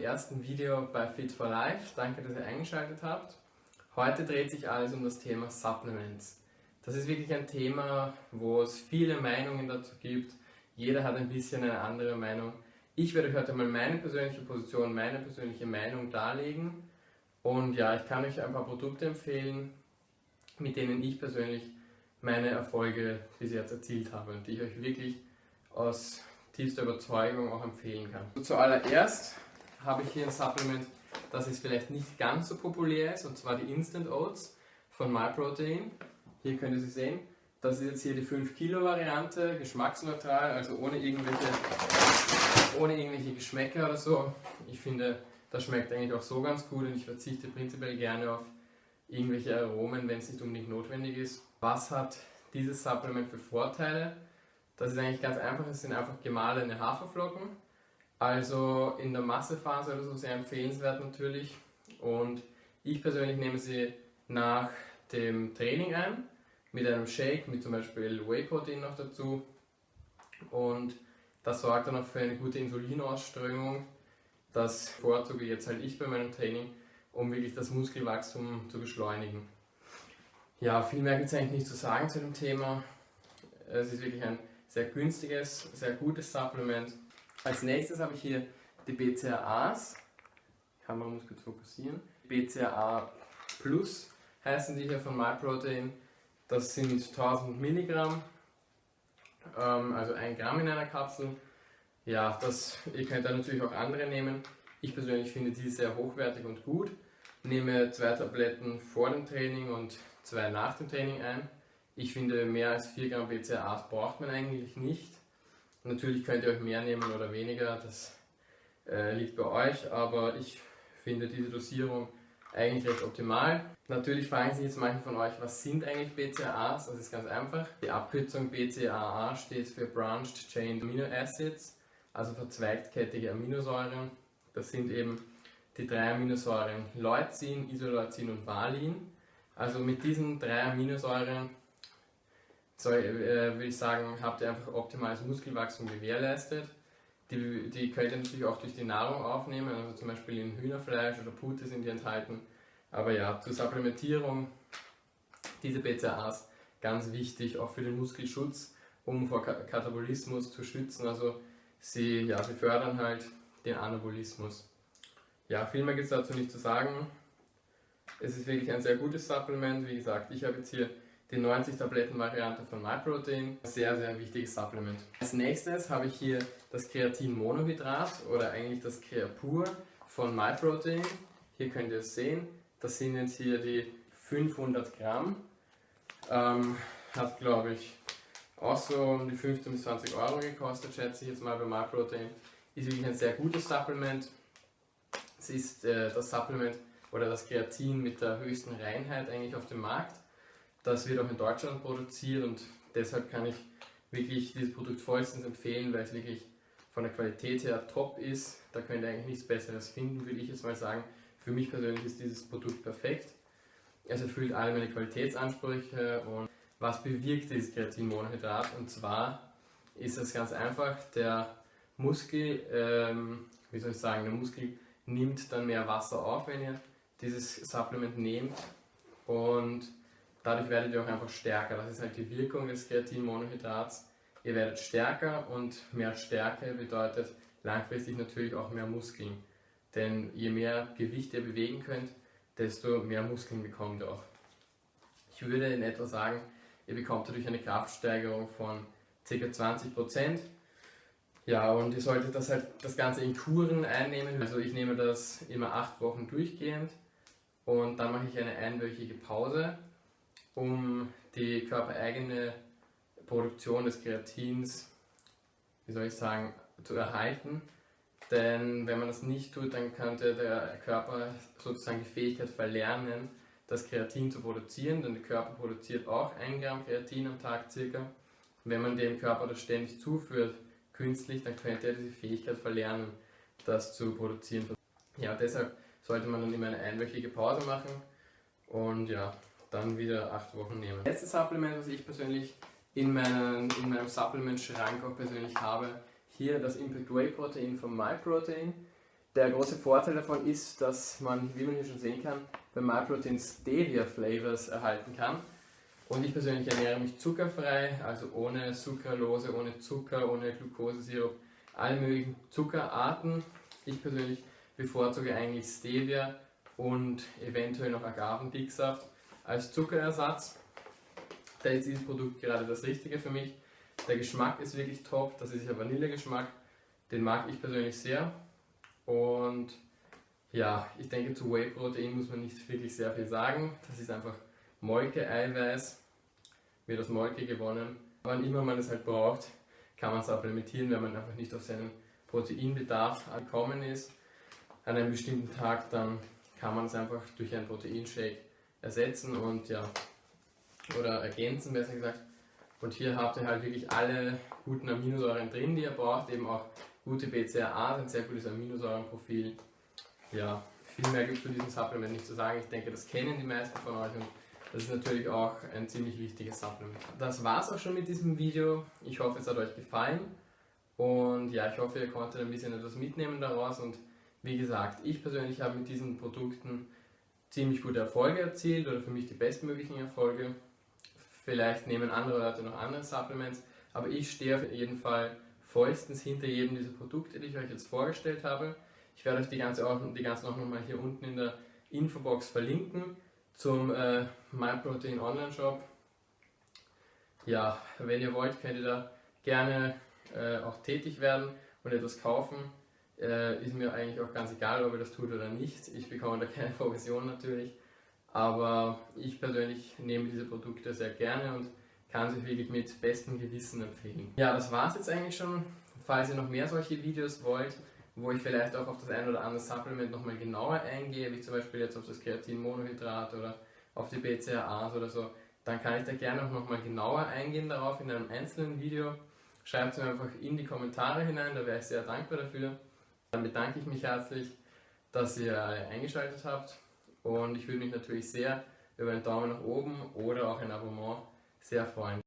ersten Video bei Fit for Life. Danke, dass ihr eingeschaltet habt. Heute dreht sich alles um das Thema Supplements. Das ist wirklich ein Thema, wo es viele Meinungen dazu gibt. Jeder hat ein bisschen eine andere Meinung. Ich werde euch heute mal meine persönliche Position, meine persönliche Meinung darlegen. Und ja, ich kann euch ein paar Produkte empfehlen, mit denen ich persönlich meine Erfolge bis jetzt erzielt habe und die ich euch wirklich aus tiefster Überzeugung auch empfehlen kann. Zuallererst habe ich hier ein Supplement, das ist vielleicht nicht ganz so populär ist, und zwar die Instant Oats von MyProtein. Hier könnt ihr sie sehen. Das ist jetzt hier die 5 Kilo Variante, geschmacksneutral, also ohne irgendwelche Geschmäcker oder so. Ich finde, das schmeckt eigentlich auch so ganz gut und ich verzichte prinzipiell gerne auf irgendwelche Aromen, wenn es nicht unbedingt notwendig ist. Was hat dieses Supplement für Vorteile? Das ist eigentlich ganz einfach, es sind einfach gemahlene Haferflocken, also in der Massephase oder so sehr empfehlenswert natürlich. Und ich persönlich nehme sie nach dem Training ein, mit einem Shake, mit zum Beispiel Whey-Protein noch dazu. Und das sorgt dann auch für eine gute Insulinausströmung. Das bevorzuge jetzt halt ich bei meinem Training, um wirklich das Muskelwachstum zu beschleunigen. Ja, viel mehr gibt es eigentlich nicht zu sagen zu dem Thema. Es ist wirklich ein sehr günstiges, sehr gutes Supplement. Als nächstes habe ich hier die BCAAs. Die Kamera muss kurz fokussieren. BCAA Plus heißen die hier von MyProtein. Das sind 1000 Milligramm, also 1 Gramm in einer Kapsel. Ja, ihr könnt da natürlich auch andere nehmen. Ich persönlich finde die sehr hochwertig und gut. Nehme 2 Tabletten vor dem Training und 2 nach dem Training ein. Ich finde, mehr als 4 Gramm BCAAs braucht man eigentlich nicht. Natürlich könnt ihr euch mehr nehmen oder weniger, das liegt bei euch, aber ich finde diese Dosierung eigentlich recht optimal. Natürlich fragen sich jetzt manche von euch, was sind eigentlich BCAAs? Das ist ganz einfach. Die Abkürzung BCAA steht für Branched Chain Amino Acids, also verzweigtkettige Aminosäuren. Das sind eben die 3 Aminosäuren Leucin, Isoleucin und Valin. Also mit diesen 3 Aminosäuren würde ich sagen, habt ihr einfach optimales Muskelwachstum gewährleistet. Die könnt ihr natürlich auch durch die Nahrung aufnehmen, also zum Beispiel in Hühnerfleisch oder Pute sind die enthalten. Aber ja, zur Supplementierung, diese BCAAs, ganz wichtig, auch für den Muskelschutz, um vor Katabolismus zu schützen. Also sie fördern halt den Anabolismus. Ja, viel mehr gibt es dazu nicht zu sagen. Es ist wirklich ein sehr gutes Supplement. Wie gesagt, ich habe jetzt hier die 90 Tabletten Variante von MyProtein. Sehr, sehr wichtiges Supplement. Als nächstes habe ich hier das Kreatinmonohydrat oder eigentlich das Creapur von MyProtein. Hier könnt ihr es sehen. Das sind jetzt hier die 500 Gramm. Hat, glaube ich, auch so um die 15 bis 20 Euro gekostet, schätze ich jetzt mal bei MyProtein. Ist wirklich ein sehr gutes Supplement. Es ist das Supplement oder das Kreatin mit der höchsten Reinheit eigentlich auf dem Markt. Das wird auch in Deutschland produziert und deshalb kann ich wirklich dieses Produkt vollstens empfehlen, weil es wirklich von der Qualität her top ist. Da könnt ihr eigentlich nichts Besseres finden, würde ich jetzt mal sagen. Für mich persönlich ist dieses Produkt perfekt. Es erfüllt alle meine Qualitätsansprüche. Und was bewirkt dieses Kreatinmonohydrat? Und zwar ist es ganz einfach, der Muskel, der Muskel nimmt dann mehr Wasser auf, wenn ihr dieses Supplement nehmt, und dadurch werdet ihr auch einfach stärker. Das ist halt die Wirkung des Kreatinmonohydrats. Ihr werdet stärker und mehr Stärke bedeutet langfristig natürlich auch mehr Muskeln. Denn je mehr Gewicht ihr bewegen könnt, desto mehr Muskeln bekommt ihr auch. Ich würde in etwa sagen, ihr bekommt dadurch eine Kraftsteigerung von ca. 20%. Ja, und ihr solltet das Ganze in Kuren einnehmen. Also ich nehme das immer 8 Wochen durchgehend und dann mache ich eine einwöchige Pause, um die körpereigene Produktion des Kreatins, zu erhalten. Denn wenn man das nicht tut, dann könnte der Körper sozusagen die Fähigkeit verlernen, das Kreatin zu produzieren, denn der Körper produziert auch 1 Gramm Kreatin am Tag circa. Wenn man dem Körper das ständig zuführt, künstlich, dann könnte er diese Fähigkeit verlernen, das zu produzieren. Ja, deshalb sollte man dann immer eine einwöchige Pause machen und ja, dann wieder 8 Wochen nehmen. Das letzte Supplement, was ich persönlich in meinem Supplement-Schrank auch persönlich habe, hier das Impact Whey Protein von MyProtein. Der große Vorteil davon ist, dass man, wie man hier schon sehen kann, bei MyProtein Stevia Flavors erhalten kann. Und ich persönlich ernähre mich zuckerfrei, also ohne Sucralose, ohne Zucker, ohne Glukosesirup, alle möglichen Zuckerarten. Ich persönlich bevorzuge eigentlich Stevia und eventuell noch Agavendicksaft als Zuckerersatz. Da ist dieses Produkt gerade das Richtige für mich. Der Geschmack ist wirklich top, das ist ja Vanillegeschmack, den mag ich persönlich sehr. Und ja, ich denke, zu Whey-Protein muss man nicht wirklich sehr viel sagen. Das ist einfach Molke-Eiweiß, wird aus Molke gewonnen. Wann immer man es halt braucht, kann man es supplementieren, wenn man einfach nicht auf seinen Proteinbedarf gekommen ist. An einem bestimmten Tag, dann kann man es einfach durch einen Proteinshake ersetzen und ja, oder ergänzen, besser gesagt. Und hier habt ihr halt wirklich alle guten Aminosäuren drin, die ihr braucht, eben auch gute BCAAs, ein sehr gutes Aminosäurenprofil. Ja, viel mehr gibt es zu diesem Supplement nicht zu sagen. Ich denke, das kennen die meisten von euch und das ist natürlich auch ein ziemlich wichtiges Supplement. Das war's auch schon mit diesem Video. Ich hoffe, es hat euch gefallen und ja, ich hoffe, ihr konntet ein bisschen etwas mitnehmen daraus und wie gesagt, ich persönlich habe mit diesen Produkten ziemlich gute Erfolge erzielt oder für mich die bestmöglichen Erfolge. Vielleicht nehmen andere Leute noch andere Supplements, aber ich stehe auf jeden Fall vollstens hinter jedem dieser Produkte, die ich euch jetzt vorgestellt habe. Ich werde euch die ganzen auch nochmal hier unten in der Infobox verlinken zum MyProtein Online Shop. Ja, wenn ihr wollt, könnt ihr da gerne auch tätig werden und etwas kaufen. Ist mir eigentlich auch ganz egal, ob ihr das tut oder nicht. Ich bekomme da keine Provision natürlich. Aber ich persönlich nehme diese Produkte sehr gerne und kann sie wirklich mit bestem Gewissen empfehlen. Ja, das war es jetzt eigentlich schon. Falls ihr noch mehr solche Videos wollt, wo ich vielleicht auch auf das ein oder andere Supplement nochmal genauer eingehe, wie zum Beispiel jetzt auf das Kreatinmonohydrat oder auf die BCAAs oder so, dann kann ich da gerne auch nochmal genauer eingehen darauf in einem einzelnen Video. Schreibt es mir einfach in die Kommentare hinein, da wäre ich sehr dankbar dafür. Dann bedanke ich mich herzlich, dass ihr alle eingeschaltet habt. Und ich würde mich natürlich sehr über einen Daumen nach oben oder auch ein Abonnement sehr freuen.